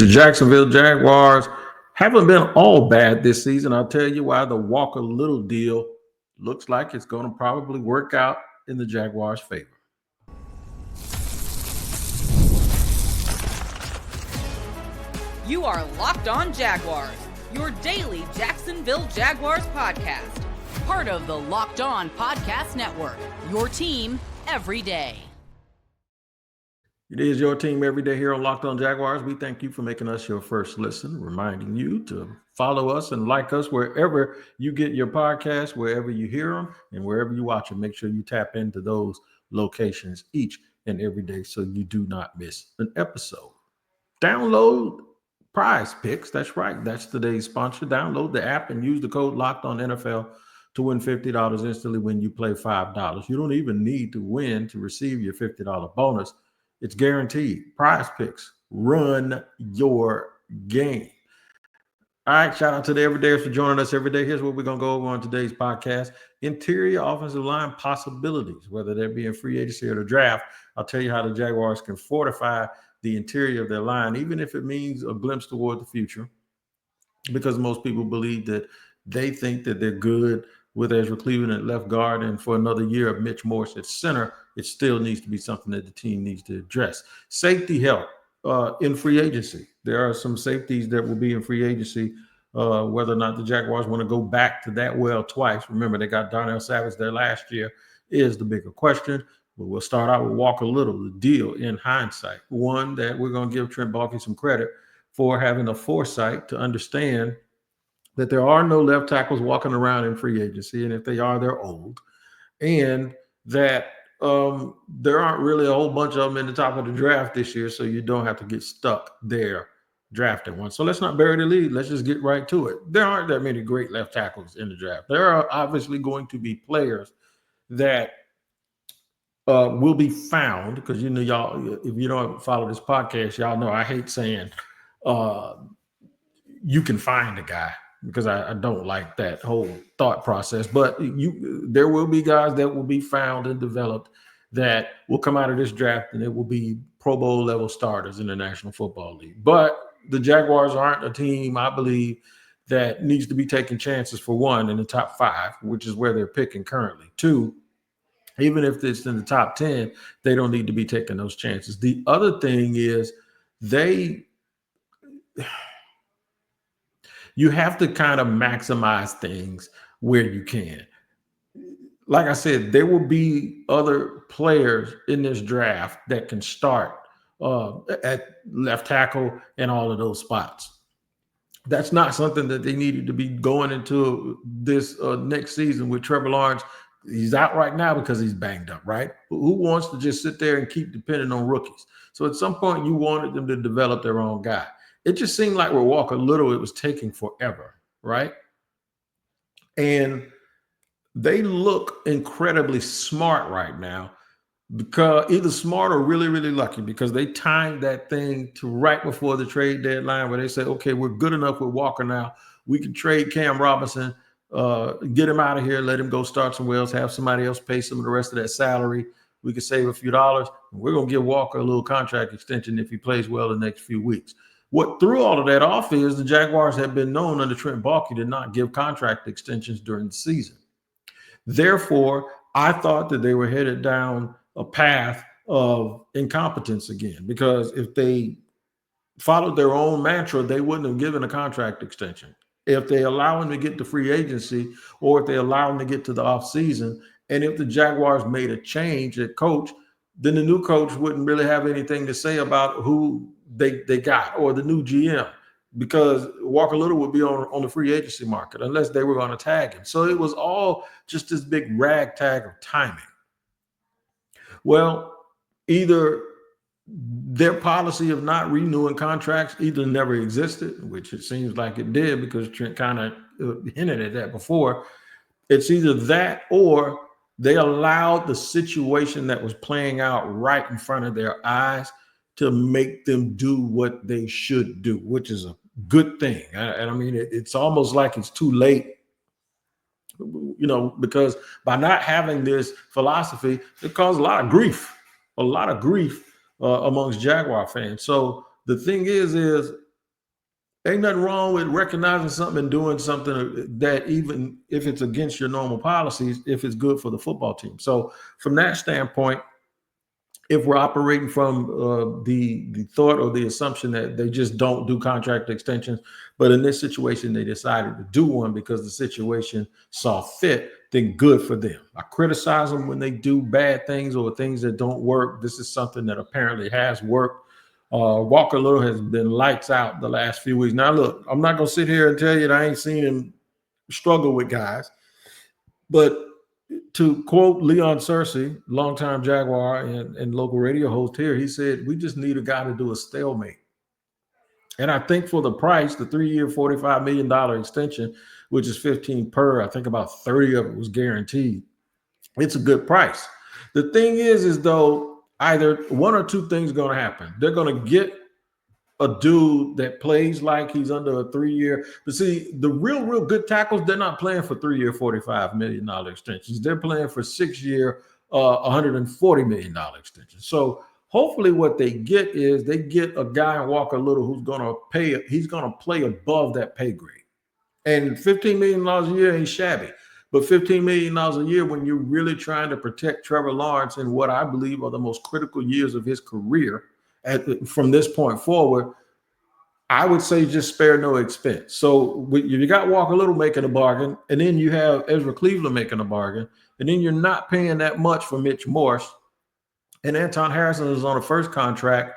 The Jacksonville Jaguars haven't been all bad this season. I'll tell you why. The Walker Little deal looks like it's going to probably work out in the Jaguars' favor. You are Locked On Jaguars, your daily Jacksonville Jaguars podcast. Part of the Locked On Podcast Network, your team every day. It is your team every day here on Locked On Jaguars. We thank you for making us your first listen, reminding you to follow us and like us wherever you get your podcasts, wherever you hear them, and wherever you watch them. Make sure you tap into those locations each and every day so you do not miss an episode. Download Prize Picks. That's right. That's today's sponsor. Download the app and use the code Locked On NFL to win $50 instantly when you play $5. You don't even need to win to receive your $50 bonus. It's guaranteed. Prize Picks. Run your game. All right. Shout out to the Everydayers for joining us every day. Here's what we're going to go over on today's podcast. Interior offensive line possibilities, whether that be in free agency or the draft. I'll tell you how the Jaguars can fortify the interior of their line, even if it means a glimpse toward the future, because most people believe that they think that they're good with Ezra Cleveland at left guard, and for another year of Mitch Morse at center, it still needs to be something that the team needs to address. Safety help in free agency. There are some safeties that will be in free agency, whether or not the Jaguars want to go back to that well twice. Remember, they got Darnell Savage there last year is the bigger question. But we'll start out with Walker Little, the deal in hindsight. One, that we're going to give Trent Baalke some credit for having the foresight to understand that there are no left tackles walking around in free agency, and if they are, they're old, and that there aren't really a whole bunch of them in the top of the draft this year, so you don't have to get stuck there drafting one. So let's not bury the lead. Let's just get right to it. There aren't that many great left tackles in the draft. There are obviously going to be players that will be found, because y'all, if you don't follow this podcast, y'all know I hate saying you can find a guy, because I don't like that whole thought process. But there will be guys that will be found and developed that will come out of this draft, and it will be Pro Bowl level starters in the National Football League. But the Jaguars aren't a team, I believe, that needs to be taking chances, for one, in the top 5, which is where they're picking currently. 2, even if it's in the top 10, they don't need to be taking those chances. The other thing is you have to kind of maximize things where you can. Like I said, there will be other players in this draft that can start at left tackle and all of those spots. That's not something that they needed to be going into this next season with Trevor Lawrence. He's out right now because he's banged up, right? Who wants to just sit there and keep depending on rookies? So at some point, you wanted them to develop their own guy. It just seemed like with Walker Little, it was taking forever, right? And they look incredibly smart right now, because either smart or really, really lucky, because they timed that thing to right before the trade deadline, where they said, okay, we're good enough with Walker now. We can trade Cam Robinson, get him out of here, let him go start somewhere else, have somebody else pay some of the rest of that salary. We could save a few dollars. We're going to give Walker a little contract extension if he plays well the next few weeks. What threw all of that off is the Jaguars have been known under Trent Baalke to not give contract extensions during the season. Therefore, I thought that they were headed down a path of incompetence again, because if they followed their own mantra, they wouldn't have given a contract extension. If they allow him to get to free agency, or if they allow him to get to the offseason, and if the Jaguars made a change at coach, then the new coach wouldn't really have anything to say about who they got, or the new GM, because Walker Little would be on the free agency market unless they were going to tag him. So it was all just this big ragtag of timing. Well, either their policy of not renewing contracts either never existed, which it seems like it did, because Trent kind of hinted at that before. It's either that, or they allowed the situation that was playing out right in front of their eyes to make them do what they should do, which is a good thing. And I mean, it's almost like it's too late, because by not having this philosophy, it caused a lot of grief amongst Jaguar fans. So the thing is Ain't nothing wrong with recognizing something and doing something that, even if it's against your normal policies, if it's good for the football team. So from that standpoint, if we're operating from the thought or the assumption that they just don't do contract extensions, but in this situation they decided to do one because the situation saw fit, then good for them. I criticize them when they do bad things or things that don't work. This is something that apparently has worked. Walker Little has been lights out the last few weeks. Now, look, I'm not going to sit here and tell you that I ain't seen him struggle with guys, but to quote Leon Searcy, longtime Jaguar and local radio host here, he said, we just need a guy to do a stalemate. And I think for the price, the 3-year, $45 million extension, which is 15 per, I think about 30 of it was guaranteed. It's a good price. The thing is though, either one or two things going to happen. They're going to get a dude that plays like he's under a 3-year. But see, the real good tackles, they're not playing for 3-year, $45 million extensions. They're playing for 6-year, $140 million extensions. So hopefully what they get is they get a guy in Walker Little who's going to pay. He's going to play above that pay grade. And $15 million a year ain't shabby. But $15 million a year when you're really trying to protect Trevor Lawrence in what I believe are the most critical years of his career, from this point forward, I would say just spare no expense. So you got Walker Little making a bargain, and then you have Ezra Cleveland making a bargain, and then you're not paying that much for Mitch Morse, and Anton Harrison is on a first contract.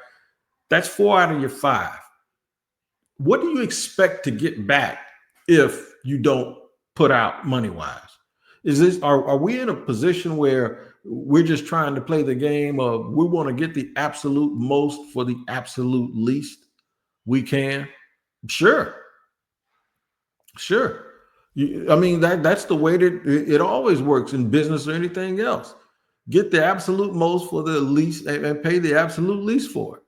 That's 4 out of your 5. What do you expect to get back if you don't put out money-wise? Are we in a position where we're just trying to play the game of we want to get the absolute most for the absolute least we can? Sure. I mean, that's the way that it always works in business or anything else. Get the absolute most for the least and pay the absolute least for it.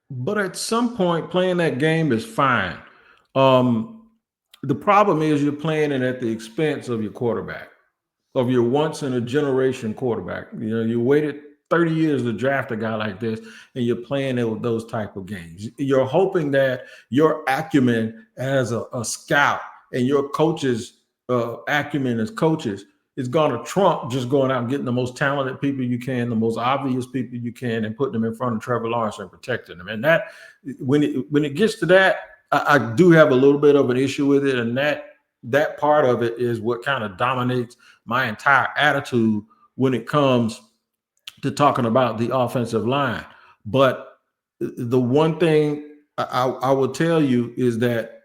But at some point, playing that game is fine. The problem is you're playing it at the expense of your quarterback, of your once in a generation quarterback. You know, you waited 30 years to draft a guy like this, and you're playing it with those type of games. You're hoping that your acumen as a scout and your coaches' acumen as coaches is going to trump just going out and getting the most talented people you can, the most obvious people you can, and putting them in front of Trevor Lawrence and protecting them. And that, when it gets to that, I do have a little bit of an issue with it, and that part of it is what kind of dominates my entire attitude when it comes to talking about the offensive line. But the one thing I will tell you is that,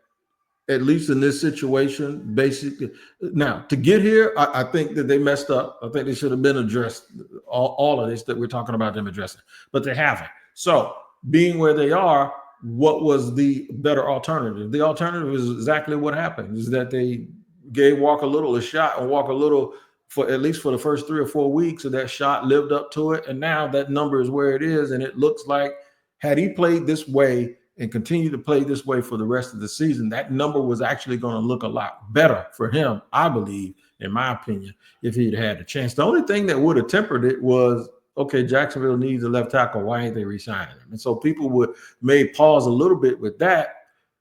at least in this situation, basically, now to get here, I think that they messed up. I think they should have been addressed, all of this that we're talking about them addressing, but they haven't. So being where they are, what was the better alternative? The alternative is exactly what happened, is that they gave Walker Little a shot, and Walker Little, for at least for the first 3 or 4 weeks of that shot, lived up to it. And now that number is where it is. And it looks like, had he played this way and continue to play this way for the rest of the season, that number was actually going to look a lot better for him, I believe, in my opinion, if he'd had a chance. The only thing that would have tempered it was, okay, Jacksonville needs a left tackle. Why ain't they re-signing him? And so people may pause a little bit with that.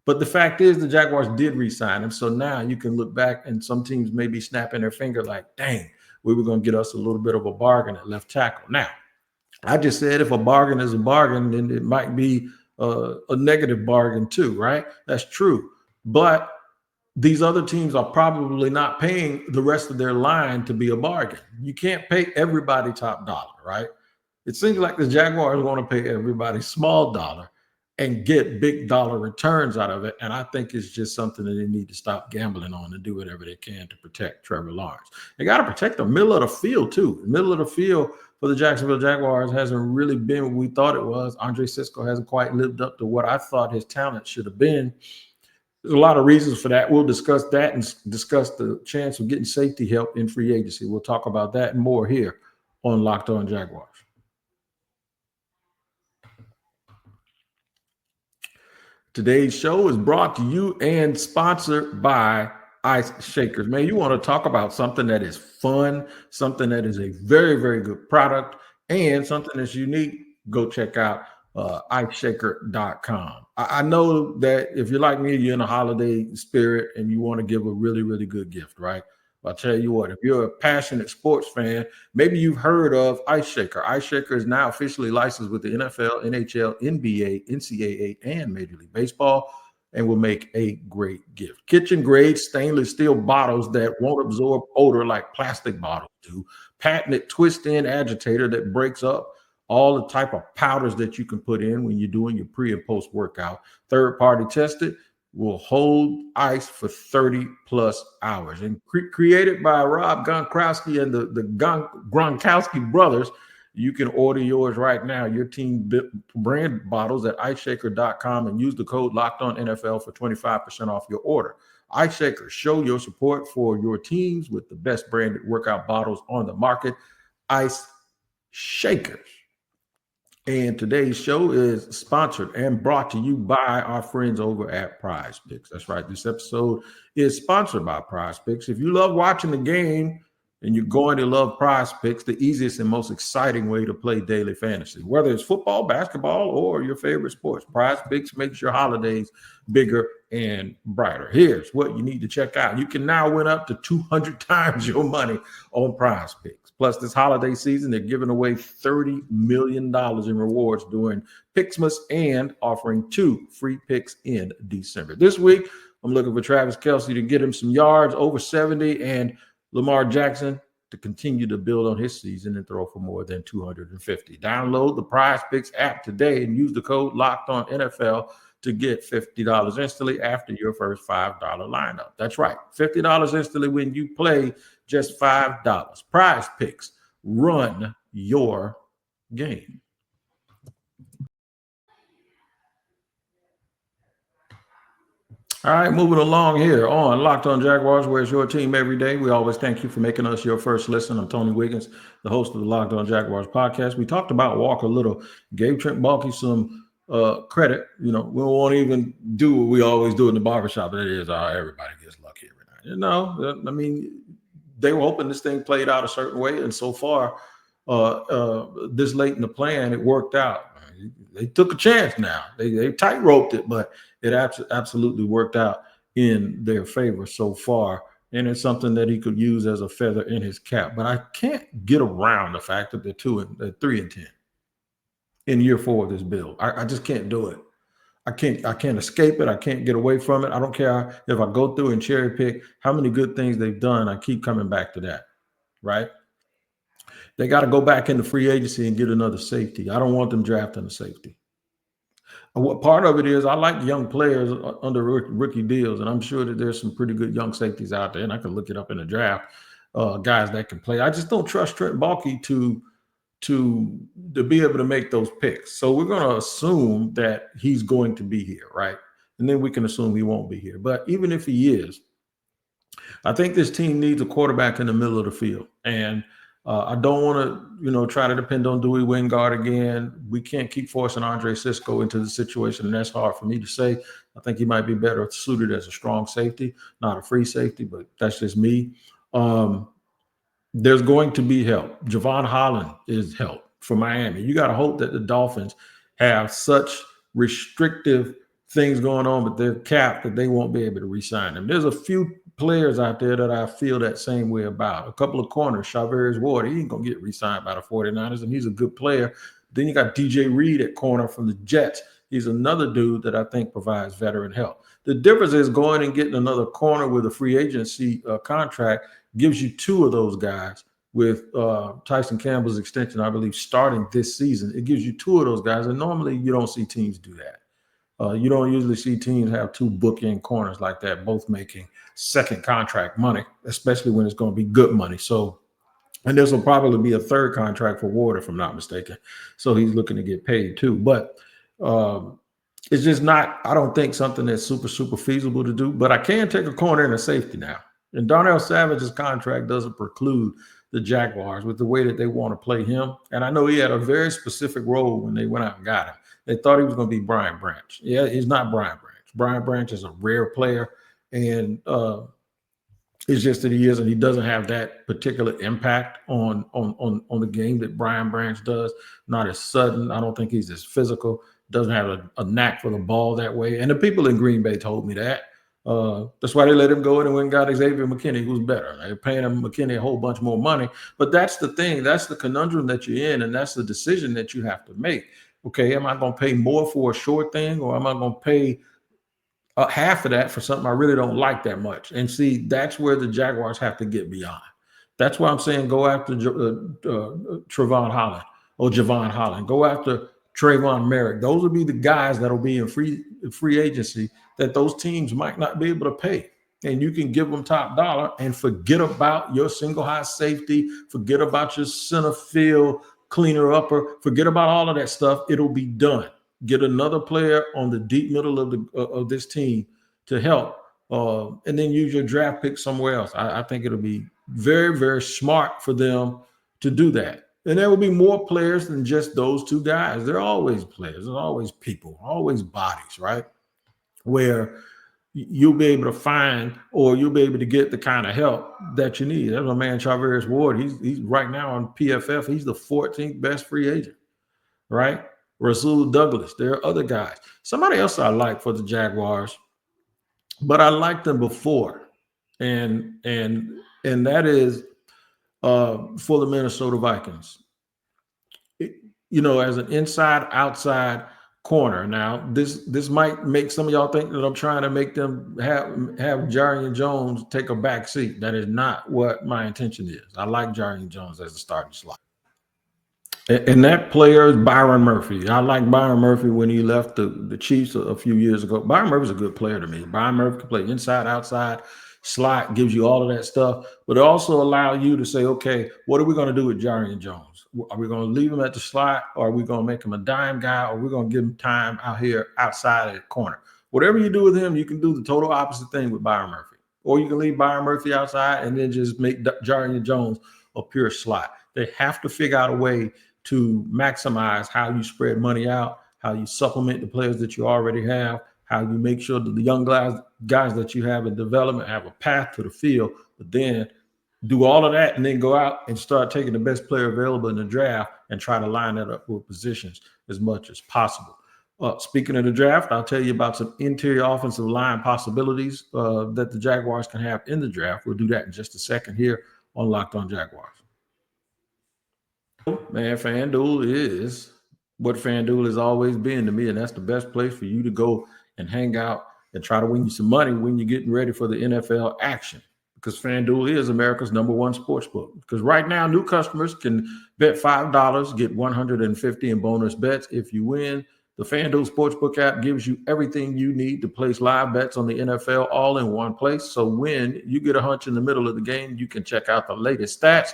But the fact is the Jaguars did re-sign him. So now you can look back, and some teams may be snapping their finger like, dang, we were going to get us a little bit of a bargain at left tackle. Now, I just said if a bargain is a bargain, then it might be a negative bargain too, right? That's true. But these other teams are probably not paying the rest of their line to be a bargain. You can't pay everybody top dollar, right? It seems like the Jaguars want to pay everybody small dollar and get big dollar returns out of it. And I think it's just something that they need to stop gambling on and do whatever they can to protect Trevor Lawrence. They got to protect the middle of the field too. The middle of the field for the Jacksonville Jaguars hasn't really been what we thought it was. Andre Cisco hasn't quite lived up to what I thought his talent should have been. There's a lot of reasons for that. We'll discuss that and discuss the chance of getting safety help in free agency. We'll talk about that and more here on Locked On Jaguars. Today's show is brought to you and sponsored by Ice Shakers. Man, you want to talk about something that is fun, something that is a very, very good product, and something that's unique, go check out iceshaker.com. I know that if you're like me, you're in a holiday spirit and you want to give a really, really good gift, right? I'll tell you what, if you're a passionate sports fan, maybe you've heard of Ice Shaker. Ice Shaker is now officially licensed with the NFL, NHL, NBA, NCAA, and Major League Baseball, and will make a great gift. Kitchen grade stainless steel bottles that won't absorb odor like plastic bottles do. Patented twist-in agitator that breaks up all the type of powders that you can put in when you're doing your pre and post workout. Third-party tested, will hold ice for 30 plus hours. And created by Rob Gronkowski and the Gronkowski brothers, you can order yours right now. Your team brand bottles at iceshaker.com and use the code LOCKEDONNFL for 25% off your order. Ice Shaker, show your support for your teams with the best branded workout bottles on the market. Ice Shakers. And today's show is sponsored and brought to you by our friends over at Prize Picks. That's right. This episode is sponsored by Prize Picks. If you love watching the game and you're going to love Prize Picks, the easiest and most exciting way to play daily fantasy, whether it's football, basketball, or your favorite sports, Prize Picks makes your holidays bigger and brighter. Here's what you need to check out. You can now win up to 200 times your money on Prize Picks. Plus, this holiday season, they're giving away $30 million in rewards during Picksmas and offering 2 free picks in December. This week, I'm looking for Travis Kelce to get him some yards over 70 and Lamar Jackson to continue to build on his season and throw for more than 250. Download the Prize Picks app today and use the code LOCKEDONNFL to get $50 instantly after your first $5 lineup. That's right, $50 instantly when you play just $5. Prize Picks, run your game. All right, moving along here on Locked On Jaguars, where it's your team every day. We always thank you for making us your first listen. I'm Tony Wiggins, the host of the Locked On Jaguars podcast. We talked about Walker Little, gave Trent Baalke some credit. You know, we won't even do what we always do in the barbershop. That is, everybody gets lucky every night. You know, I mean, they were hoping this thing played out a certain way, and so far, this late in the plan, it worked out. They took a chance now. They tight-roped it, but it absolutely worked out in their favor so far, and it's something that he could use as a feather in his cap. But I can't get around the fact that they're 3-10 in year 4 of this build. I just can't do it. I can't escape it. I can't get away from it. I don't care if I go through and cherry pick how many good things they've done. I keep coming back to that, right? They got to go back into free agency and get another safety. I don't want them drafting a safety. What part of it is I like young players under rookie deals, and I'm sure that there's some pretty good young safeties out there, and I can look it up in the draft, guys that can play. I just don't trust Trent Baalke to be able to make those picks. So we're going to assume that he's going to be here, right? And then we can assume he won't be here. But even if he is, I think this team needs a quarterback in the middle of the field. And I don't want to, try to depend on Dewey Wingard again. We can't keep forcing Andre Sisco into the situation, and that's hard for me to say. I think he might be better suited as a strong safety, not a free safety, but that's just me. There's going to be help. Javon Holland is help for Miami. You got to hope that the Dolphins have such restrictive things going on with their cap that they won't be able to re-sign them. There's a few players out there that I feel that same way about. A couple of corners, Chavez Ward, he ain't going to get re-signed by the 49ers, and he's a good player. Then you got DJ Reed at corner from the Jets. He's another dude that I think provides veteran help. The difference is going and getting another corner with a free agency contract gives you 2 of those guys with Tyson Campbell's extension, I believe, starting this season. It gives you 2 of those guys, and normally you don't see teams do that. You don't usually see teams have 2 bookend corners like that, both making second contract money, especially when it's going to be good money. So, and this will probably be a 3rd contract for Ward, if I'm not mistaken. So he's looking to get paid too. But it's just not, I don't think, something that's super, super feasible to do. But I can take a corner and a safety now. And Darnell Savage's contract doesn't preclude the Jaguars with the way that they want to play him. And I know he had a very specific role when they went out and got him. They thought he was going to be Brian Branch. Yeah, he's not Brian Branch. Brian Branch is a rare player. And It's just that he is, and he doesn't have that particular impact on the game that Brian Branch does. Not as sudden. I don't think he's as physical. Doesn't have a knack for the ball that way. And the people in Green Bay told me that. That's why they let him go in and went and got Xavier McKinney, who's better. They're paying him McKinney a whole bunch more money. But that's the thing. That's the conundrum that you're in, and that's the decision that you have to make. Okay, am I going to pay more for a short thing, or am I going to pay half of that for something I really don't like that much? And see, that's where the Jaguars have to get beyond. That's why I'm saying go after Trevon Holland or Javon Holland. Go after Trayvon Merrick. Those will be the guys that'll be in free agency that those teams might not be able to pay. And you can give them top dollar and forget about your single high safety, forget about your center field cleaner upper, forget about all of that stuff. It'll be done. Get another player on the deep middle of this team to help, and then use your draft pick somewhere else. I think it'll be very, very smart for them to do that. And there will be more players than just those two guys. There are always players. There's always people, always bodies, right? Where you'll be able to find, or you'll be able to get the kind of help that you need. That's my man, Charvarius Ward. He's right now on PFF. He's the 14th best free agent, right? Rasul Douglas. There are other guys. Somebody else I like for the Jaguars, but I liked them before, and that is for the Minnesota Vikings. As an inside-outside corner. Now, this might make some of y'all think that I'm trying to make them have Jarian Jones take a back seat. That is not what my intention is. I like Jarian Jones as a starting slot. And that player is Byron Murphy. I like Byron Murphy when he left the Chiefs a few years ago. Byron Murphy's a good player to me. Byron Murphy can play inside, outside, slot, gives you all of that stuff. But it also allows you to say, okay, what are we going to do with Jarian Jones? Are we going to leave him at the slot, or are we going to make him a dime guy, or are we going to give him time out here outside at the corner? Whatever you do with him, you can do the total opposite thing with Byron Murphy. Or you can leave Byron Murphy outside and then just make Jarian Jones a pure slot. They have to figure out a way to maximize how you spread money out, how you supplement the players that you already have, how you make sure that the young guys that you have in development have a path to the field, but then do all of that and then go out and start taking the best player available in the draft and try to line that up with positions as much as possible. Speaking of the draft, I'll tell you about some interior offensive line possibilities that the Jaguars can have in the draft. We'll do that in just a second here on Locked On Jaguars. Man, FanDuel is what FanDuel has always been to me, and that's the best place for you to go and hang out and try to win you some money when you're getting ready for the NFL action, because FanDuel is America's #1 sports book. Because right now, new customers can bet $5, get $150 in bonus bets if you win. The FanDuel Sportsbook app gives you everything you need to place live bets on the NFL all in one place. So when you get a hunch in the middle of the game, you can check out the latest stats,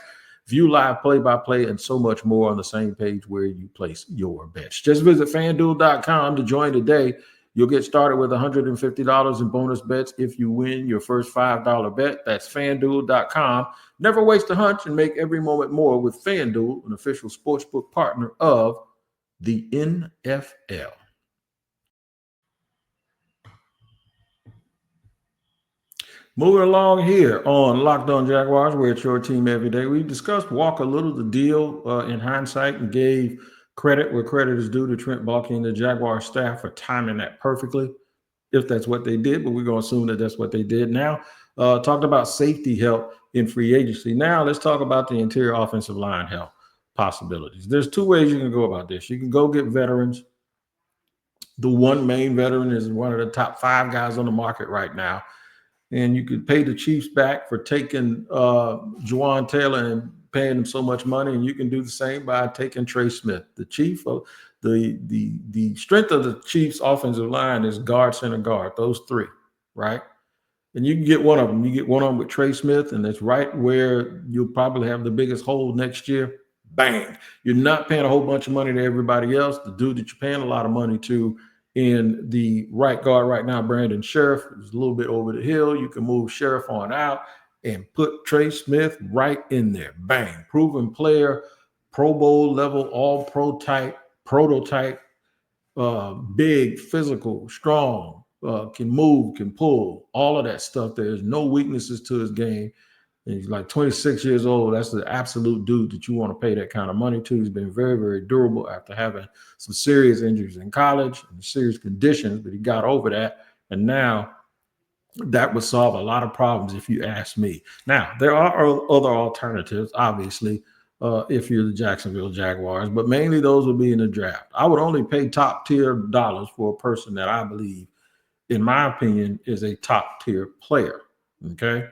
view live play-by-play, and so much more on the same page where you place your bets. Just visit FanDuel.com to join today. You'll get started with $150 in bonus bets if you win your first $5 bet. That's FanDuel.com. Never waste a hunch and make every moment more with FanDuel, an official sportsbook partner of the NFL. Moving along here on Locked On Jaguars, where it's your team every day. We discussed Walker Little, the deal in hindsight, and gave credit where credit is due to Trent Baalke and the Jaguar staff for timing that perfectly, if that's what they did, but we're going to assume that that's what they did. Now, talked about safety help in free agency. Now, let's talk about the interior offensive line help possibilities. There's two ways you can go about this. You can go get veterans. The one main veteran is one of the top 5 guys on the market right now. And you could pay the Chiefs back for taking Juwan Taylor and paying him so much money, and you can do the same by taking Trey Smith. The strength of the Chiefs' offensive line is guard, center, guard, those 3, right? And you can get one of them. You get one of them with Trey Smith, and that's right where you'll probably have the biggest hole next year. Bang! You're not paying a whole bunch of money to everybody else. The dude that you're paying a lot of money to in the right guard right now, Brandon Sheriff, is a little bit over the hill. You can move Sheriff on out and put Trey Smith right in there. Bang. Proven player, Pro Bowl level, all-pro type, prototype, big, physical, strong, can move, can pull, all of that stuff. There's no weaknesses to his game. And he's like 26 years old. That's the absolute dude that you want to pay that kind of money to. He's been very, very durable after having some serious injuries in college and serious conditions, but he got over that. And now that would solve a lot of problems if you ask me. Now, there are other alternatives, obviously, if you're the Jacksonville Jaguars, but mainly those would be in the draft. I would only pay top tier dollars for a person that I believe, in my opinion, is a top tier player. Okay.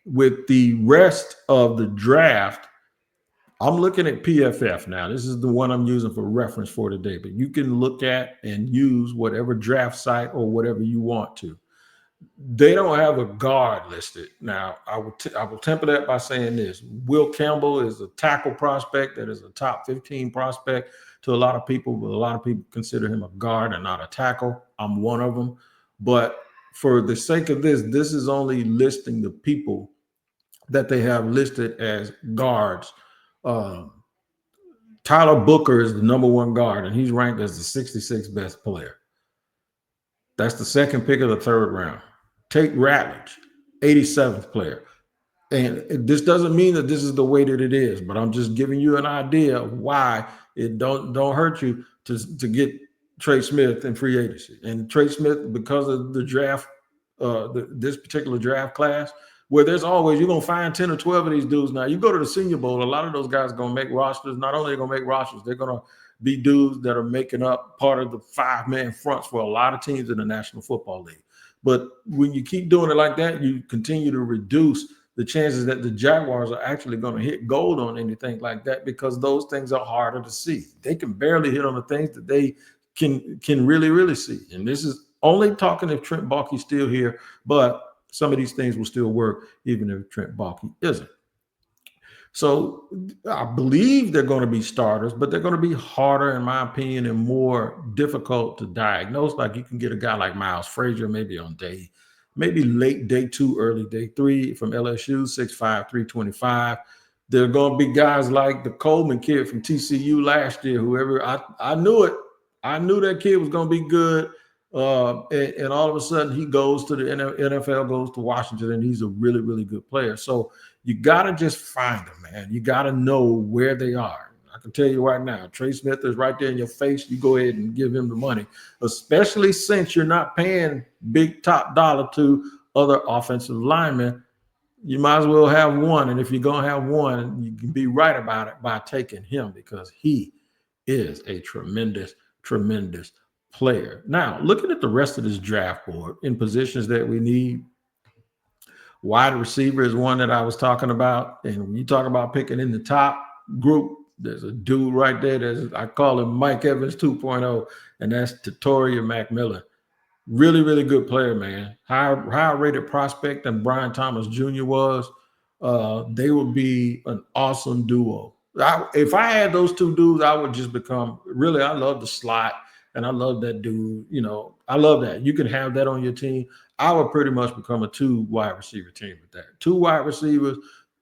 With the rest of the draft, I'm looking at PFF now. This is the one I'm using for reference for today, but you can look at and use whatever draft site or whatever you want to. They don't have a guard listed. Now, I will temper that by saying this. Will Campbell is a tackle prospect that is a top 15 prospect to a lot of people, but a lot of people consider him a guard and not a tackle. I'm one of them. But for the sake of this is only listing the people that they have listed as guards. Tyler Booker is the number one guard, and he's ranked as the 66th best player. That's the second pick of the third round. Tate Ratledge, 87th player. And this doesn't mean that this is the way that it is, but I'm just giving you an idea of why it don't hurt you to get Trey Smith in free agency. And Trey Smith, because of the draft, this particular draft class, where there's always, you're going to find 10 or 12 of these dudes. Now, you go to the Senior Bowl, a lot of those guys are going to make rosters. Not only are they going to make rosters, they're going to be dudes that are making up part of the 5-man fronts for a lot of teams in the National Football League. But when you keep doing it like that, you continue to reduce the chances that the Jaguars are actually going to hit gold on anything like that, because those things are harder to see. They can barely hit on the things that they can really, really see. And this is only talking if Trent Baalke's still here, but some of these things will still work even if Trent Baalke isn't. So I believe they're going to be starters, but they're going to be harder, in my opinion, and more difficult to diagnose. Like you can get a guy like Miles Frazier maybe maybe late day 2, early day 3 from LSU, 6'5", 325. There are going to be guys like the Coleman kid from TCU last year, whoever. I knew it. I knew that kid was going to be good. And all of a sudden he goes to the NFL, goes to Washington, and he's a really, really good player. So you got to just find them, man. You got to know where they are. I can tell you right now, Trey Smith is right there in your face. You go ahead and give him the money, especially since you're not paying big top dollar to other offensive linemen. You might as well have one. And if you're going to have one, you can be right about it by taking him, because he is a tremendous, tremendous player. Now, looking at the rest of this draft board in positions that we need, wide receiver is one that I was talking about. And when you talk about picking in the top group, there's a dude right there. I call him Mike Evans 2.0, and that's Tretoria Macmillan. Really, really good player, man. Higher rated prospect than Brian Thomas Jr. was. They would be an awesome duo. If I had those two dudes, I would just become really, I love the slot. And I love that dude. You know, I love that. You can have that on your team. I would pretty much become a 2 wide receiver team with that. 2 wide receivers,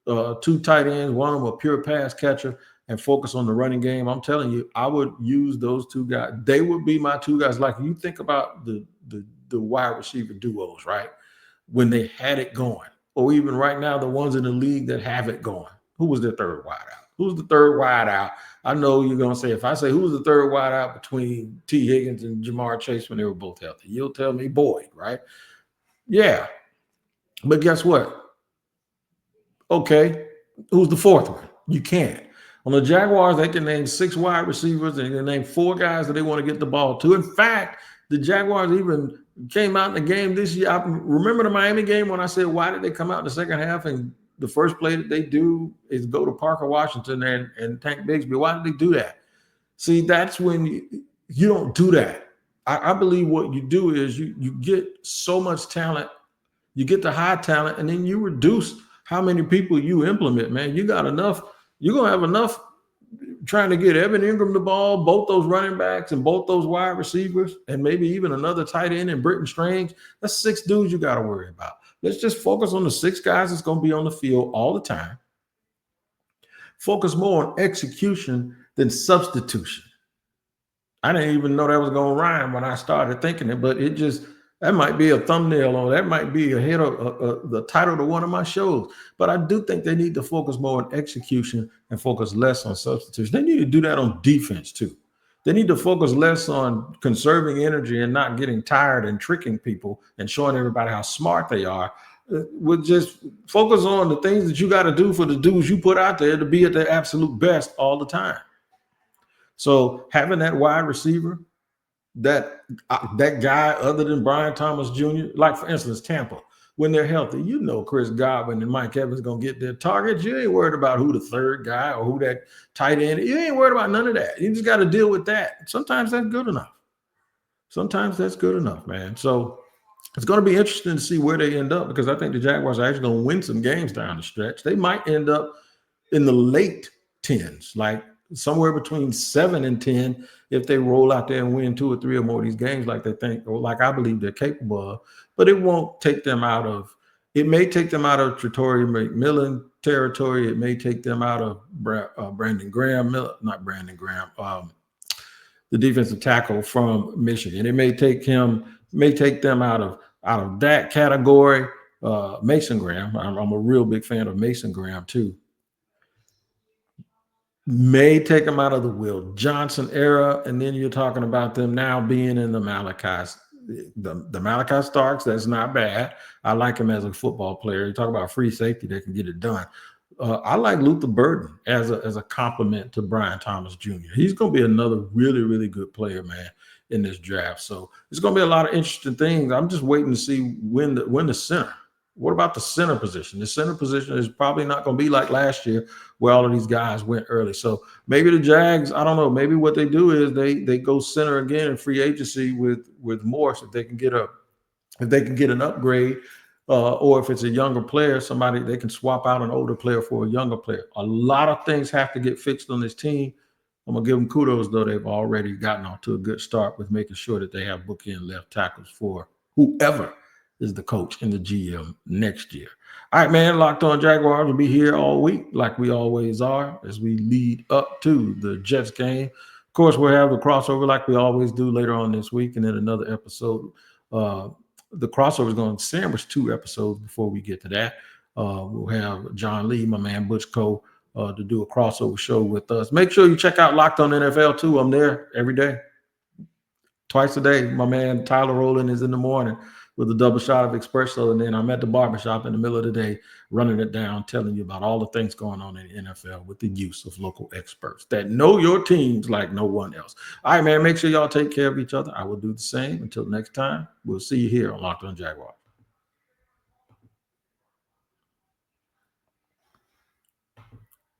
2 tight ends, one of them a pure pass catcher, and focus on the running game. I'm telling you, I would use those 2 guys. They would be my 2 guys. Like you think about the wide receiver duos, right? When they had it going, or even right now, the ones in the league that have it going. Who was their third wide out? Who's the third wide out? I know you're going to say, if I say who's the third wide out between T. Higgins and Jamar Chase when they were both healthy, you'll tell me Boyd, right? Yeah. But guess what? Okay. Who's the fourth one? You can't. On the Jaguars, they can name 6 wide receivers, and they can name 4 guys that they want to get the ball to. In fact, the Jaguars even came out in the game this year. I remember the Miami game when I said, why did they come out in the second half and the first play that they do is go to Parker Washington and Tank Bigsby? Why did they do that? See, that's when you don't do that. I believe what you do is you get so much talent, you get the high talent, and then you reduce how many people you implement, man. You got enough. You're going to have enough trying to get Evan Ingram the ball, both those running backs and both those wide receivers, and maybe even another tight end and Britton Strange. That's 6 dudes you got to worry about. Let's just focus on the 6 guys that's going to be on the field all the time. Focus more on execution than substitution. I didn't even know that was going to rhyme when I started thinking it, but it just, That might be a thumbnail or that might be a head of the title to one of my shows. But I do think they need to focus more on execution and focus less on substitution. They need to do that on defense too. They need to focus less on conserving energy and not getting tired and tricking people and showing everybody how smart they are. With just focus on the things that you got to do for the dudes you put out there to be at their absolute best all the time. So having that wide receiver, that guy other than Brian Thomas Jr., like for instance, Tampa, when they're healthy, you know Chris Godwin and Mike Evans going to get their targets. You ain't worried about who the third guy or who that tight end. You ain't worried about none of that. You just got to deal with that. Sometimes that's good enough. Sometimes that's good enough, man. So it's going to be interesting to see where they end up because I think the Jaguars are actually going to win some games down the stretch. They might end up in the late 10s, like somewhere between 7 and 10 if they roll out there and win 2 or 3 or more of these games like they think or like I believe they're capable of. But it won't take them out of – it may take them out of Tretoria Macmillan territory. It may take them out of Brandon Graham – not Brandon Graham the defensive tackle from Michigan. It may take them out of that category. Mason Graham, I'm a real big fan of Mason Graham too. May take them out of the Will Johnson era, and then you're talking about them now being in the Malachi Starks. That's not bad. I like him as a football player. You talk about free safety that can get it done. I like Luther Burden as a compliment to Brian Thomas Jr. He's going to be another really, really good player, man, in this draft. So it's going to be a lot of interesting things. I'm just waiting to see when the center. What about the center position? The center position is probably not going to be like last year where all of these guys went early. So maybe the Jags, I don't know, maybe what they do is they go center again in free agency with Morse if they can get an upgrade. Or if it's a younger player, somebody they can swap out an older player for a younger player. A lot of things have to get fixed on this team. I'm going to give them kudos, though. They've already gotten off to a good start with making sure that they have bookend left tackles for whoever is the coach and the GM next year. All right, man, Locked On Jaguars will be here all week like we always are as we lead up to the Jets game. Of course, we'll have the crossover like we always do later on this week and then another episode. The crossover is going to sandwich 2 episodes before we get to that. We'll have John Lee, my man Butch Cole, to do a crossover show with us. Make sure you check out Locked On NFL too. I'm there every day, twice a day. My man Tyler Rowland is in the morning with a double shot of espresso, and then I'm at the barbershop in the middle of the day running it down, telling you about all the things going on in the NFL with the use of local experts that know your teams like no one else. All right, man, make sure y'all take care of each other. I will do the same. Until next time, we'll see you here on Locked On Jaguars.